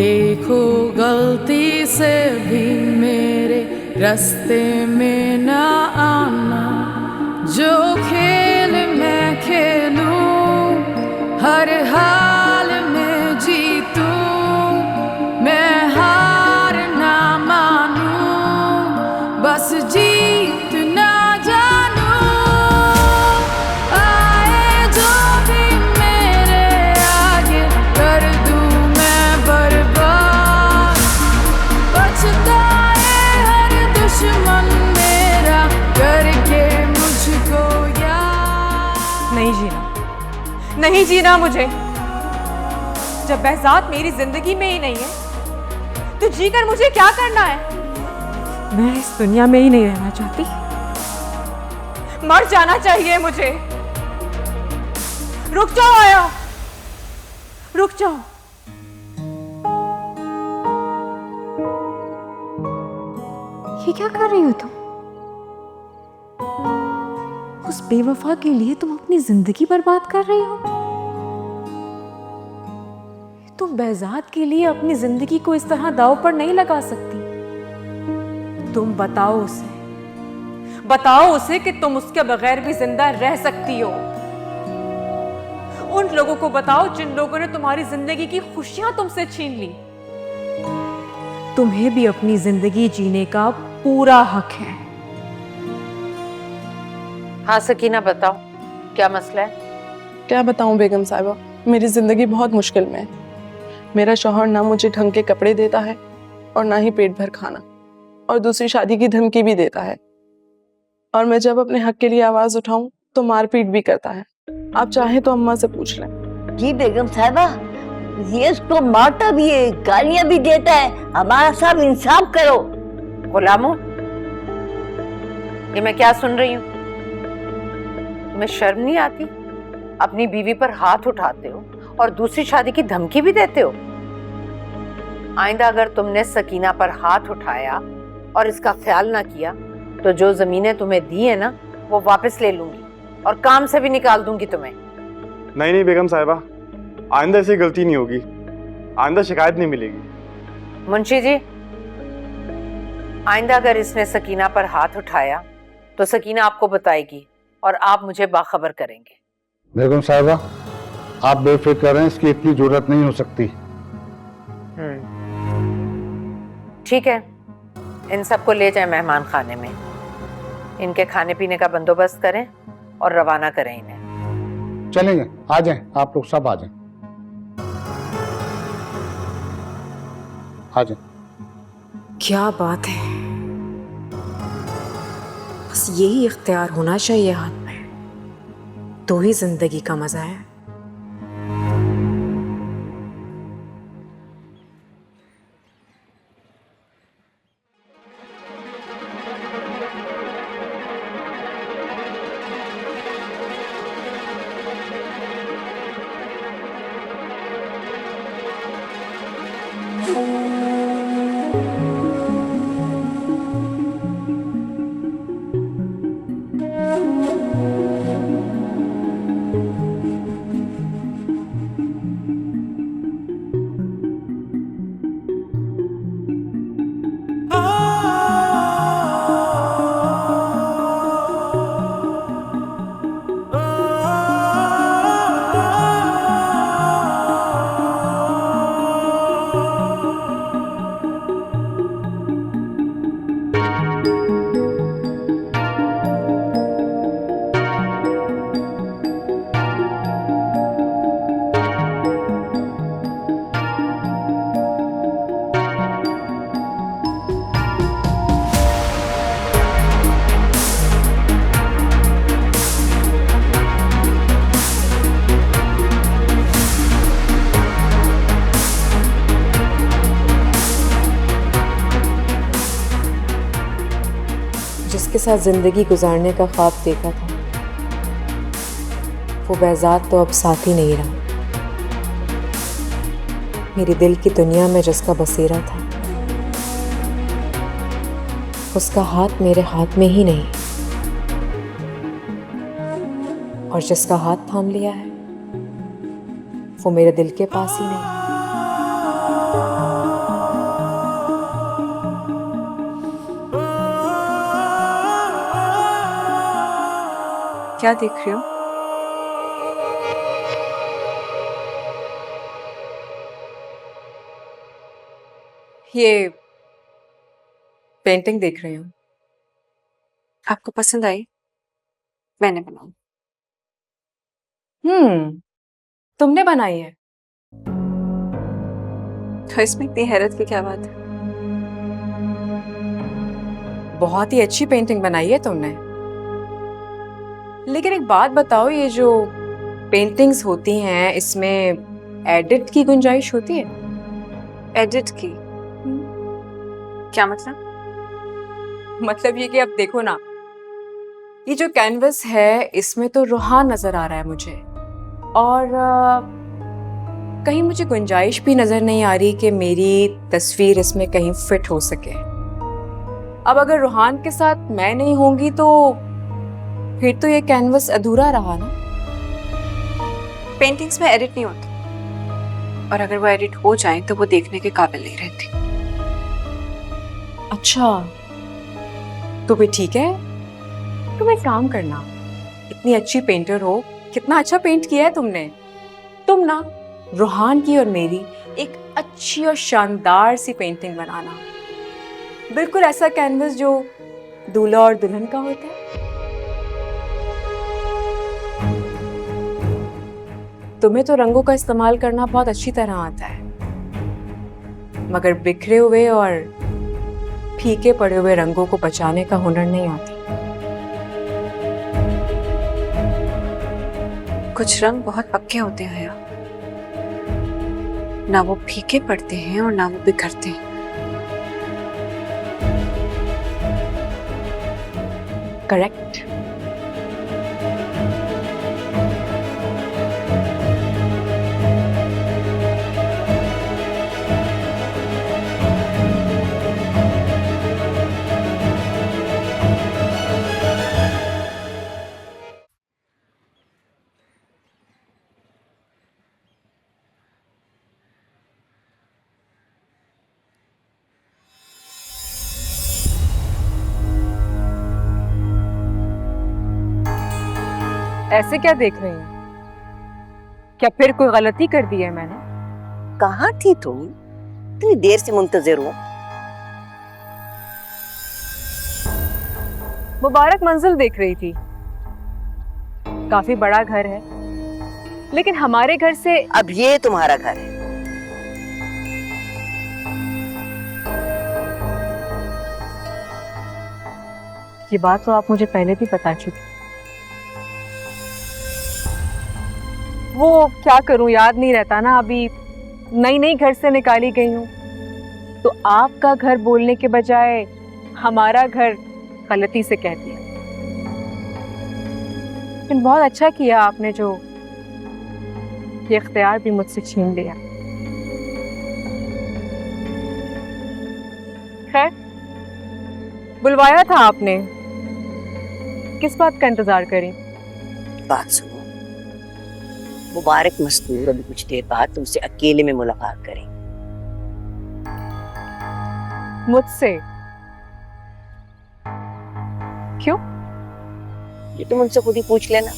देखो गलती से भी मेरे रास्ते में न आना। जो खेल मैं खेलूं हर हाल में जीतूं, मैं हार ना मानूं, बस जीत ना जानूं। आए जो भी मेरे आगे कर दूं मैं बर्बाद। पछताए हर दुश्मन मेरा करके मुझको याद। नहीं जीना, नहीं जीना मुझे। जब बेहजाद मेरी जिंदगी में ही नहीं है तो जीकर मुझे क्या करना है? मैं इस दुनिया में ही नहीं रहना चाहती, मर जाना चाहिए मुझे। रुक जाओ आया, रुक जाओ। ये क्या कर रही हो तुम? उस बेवफा के लिए तुम अपनी जिंदगी बर्बाद कर रही हो? तुम बेहजाद के लिए अपनी जिंदगी को इस तरह दांव पर नहीं लगा सकती। तुम बताओ उसे कि तुम उसके बगैर भी जिंदा रह सकती हो। उन लोगों को बताओ जिन लोगों ने तुम्हारी जिंदगी की खुशियां तुमसे छीन ली। तुम्हें भी अपनी जिंदगी जीने का पूरा हक है। हाँ सकीना, बताओ क्या मसला है? क्या बताऊं बेगम साहिबा, मेरी जिंदगी बहुत मुश्किल में है। मेरा शौहर ना मुझे ढंग के कपड़े देता है और ना ही पेट भर खाना, और दूसरी शादी की धमकी भी देता है। और मैं जब अपने हक के लिए आवाज उठाऊं तो मारपीट भी करता है। आप चाहें तो अम्मा से पूछ लें। जी बेगम साहिबा, ये इसको मारता भी है, गालियां भी देता है। हमारा सब इंसाफ करो। गुलामो, ये मैं क्या सुन रही हूँ? तुम्हें शर्म नहीं आती? अपनी बीवी पर हाथ उठाते हो और दूसरी शादी की धमकी भी देते हो। आइंदा अगर तुमने सकीना पर हाथ उठाया और इसका ख्याल ना किया तो जो जमीनें तुम्हें दी है ना, वो वापस ले लूंगी और काम से भी निकाल दूंगी तुम्हें। नहीं बेगम साहिबा, आइंदा ऐसी गलती नहीं होगी, आइंदा शिकायत नहीं मिलेगी। मुंशी जी, आइंदा अगर इसने सकीना पर हाथ उठाया तो सकीना आपको बताएगी और आप मुझे बाखबर करेंगे। बेगम साहिबा, आप बेफिक्र रहें, इसकी इतनी जरूरत नहीं हो सकती। ठीक है, इन सबको ले जाएं मेहमान खाने में, इनके खाने पीने का बंदोबस्त करें और रवाना करें इन्हें। चलेंगे, आ जाएं, आप लोग सब आ जाएं, आ जाएं। क्या बात है, बस यही इख्तियार होना चाहिए हाथ में, तो ही जिंदगी का मजा है। जिसके साथ जिंदगी गुजारने का ख्वाब देखा था, वो बेहजाद तो अब साथ ही नहीं रहा। मेरे दिल की दुनिया में जिसका बसेरा था, उसका हाथ मेरे हाथ में ही नहीं, और जिसका हाथ थाम लिया है वो मेरे दिल के पास ही नहीं। क्या देख रही हो? ये पेंटिंग देख रही हूँ। आपको पसंद आई? मैंने बनाई। तुमने बनाई है? तो इसमें इतनी हैरत की क्या बात है? बहुत ही अच्छी पेंटिंग बनाई है तुमने। लेकिन एक बात बताओ, ये जो पेंटिंग्स होती हैं इसमें एडिट की गुंजाइश होती है? एडिट की? क्या मतलब? मतलब ये कि अब देखो ना, ये जो कैनवस है इसमें तो रूहान नजर आ रहा है मुझे, और कहीं मुझे गुंजाइश भी नजर नहीं आ रही कि मेरी तस्वीर इसमें कहीं फिट हो सके। अब अगर रूहान के साथ मैं नहीं होंगी तो फिर तो ये कैनवस अधूरा रहा ना। पेंटिंग्स में एडिट नहीं होता, और अगर वो एडिट हो जाए तो वो देखने के काबिल नहीं रहती। अच्छा, तो भी ठीक है। तुम एक काम करना, इतनी अच्छी पेंटर हो, कितना अच्छा पेंट किया है तुमने। तुम ना रूहान की और मेरी एक अच्छी और शानदार सी पेंटिंग बनाना, बिल्कुल ऐसा कैनवस जो दूल्हा और दुल्हन का होता है। तुम्हें तो रंगों का इस्तेमाल करना बहुत अच्छी तरह आता है, मगर बिखरे हुए और फीके पड़े हुए रंगों को बचाने का हुनर नहीं आता। कुछ रंग बहुत पक्के होते हैं यार, ना वो फीके पड़ते हैं और ना वो बिखरते हैं। करेक्ट। ऐसे क्या देख रही हैं? क्या फिर कोई गलती कर दी है मैंने? कहाँ थी तुम? इतनी देर से मुंतजिर हूँ। मुबारक मंजिल देख रही थी। काफी बड़ा घर है, लेकिन हमारे घर से अब ये तुम्हारा घर है। ये बात तो आप मुझे पहले भी बता चुकी। वो क्या करूं, याद नहीं रहता ना। अभी नई नई घर से निकाली गई हूं, तो आपका घर बोलने के बजाय हमारा घर गलती से कह दिया। लेकिन बहुत अच्छा किया आपने जो ये इख्तियार भी मुझसे छीन लिया। खैर, बुलवाया था आपने, किस बात का इंतजार करें? बात सुनो, मुबारक मस्तूर अभी कुछ देर बाद तुमसे अकेले में मुलाकात करें। मुझसे? क्यों? ये तुम उनसे खुद ही पूछ लेना।